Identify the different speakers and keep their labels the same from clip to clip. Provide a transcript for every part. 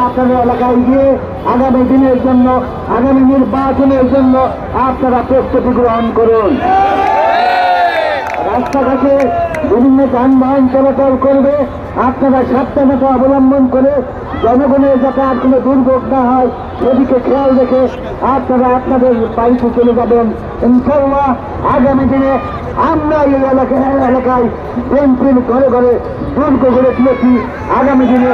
Speaker 1: আপনারা এলাকায় গিয়ে আগামী দিনের জন্য আগামী নির্বাচনের জন্য আপনারা প্রস্তুতি গ্রহণ করুন। রাস্তাঘাটে বিভিন্ন যানবাহন চলাচল করবে, আপনারা সাবধানতা অবলম্বন করে জনগণের যাতে আর কোনো দুর্ভোগ না হয় সেদিকে খেয়াল রেখে আপনারা আপনাদের বাড়িতে চলে যাবেন। ইনশাআল্লাহ আগামী দিনে আমরা এই এলাকায় বিএনপির ঘরে ঘরে দুর্গ গড়ে তুলেছি। আগামী দিনে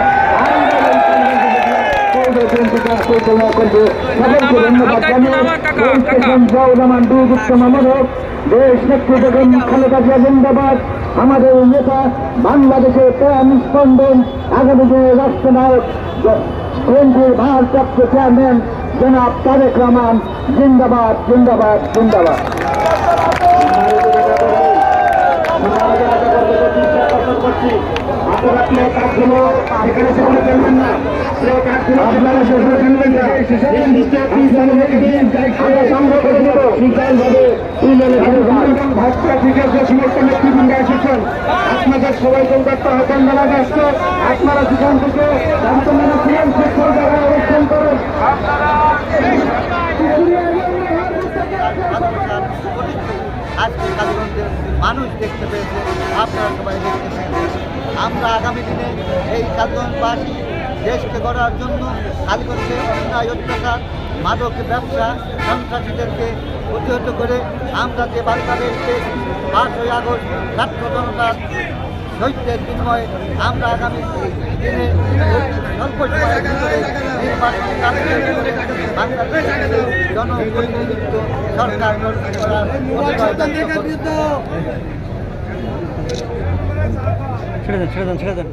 Speaker 1: পরিচালনা করবে। সকলকে ধন্যবাদ জানিয়ে দেশ নেত্রী বেগম খালেদা জিয়া জিন্দাবাদ, আমাদের নেতা বাংলাদেশের প্রাণ স্পন্দন আগামী দিনের রাষ্ট্রনায়ক বিএনপির ভারপ্রাপ্ত চেয়ারম্যান জনাব তারেক রহমান জিন্দাবাদ জিন্দাবাদ জিন্দাবাদ। আপনাদের সবাই কলকাতা হতেন মেলা ব্যস্ত, আপনারা সেখান থেকে অবস্থান করেন।
Speaker 2: আজকে কালীগঞ্জের মানুষ দেখতে পেয়েছে, আপনারা সবাই দেখতে পেয়েছেন। আমরা আগামী দিনে এই কালীগঞ্জবাসী দেশকে গড়ার জন্য কালীগঞ্জের অন্যায় অত্যাচার, মাদক ব্যবসা, সন্ত্রাসীদেরকে প্রতিহত করে আমরা যে বাংলাদেশ পেয়েছি 5ই আগস্ট ছাত্র জনতার শহীদদের বিনিময়ে আমরা আগামী দিনে স্বল্প সময়ের ভিতরে নির্বাচন বাংলাদেশের জনপ্রতিনিধিত্ব সরকার গঠন করার
Speaker 3: ছেড়ে দেন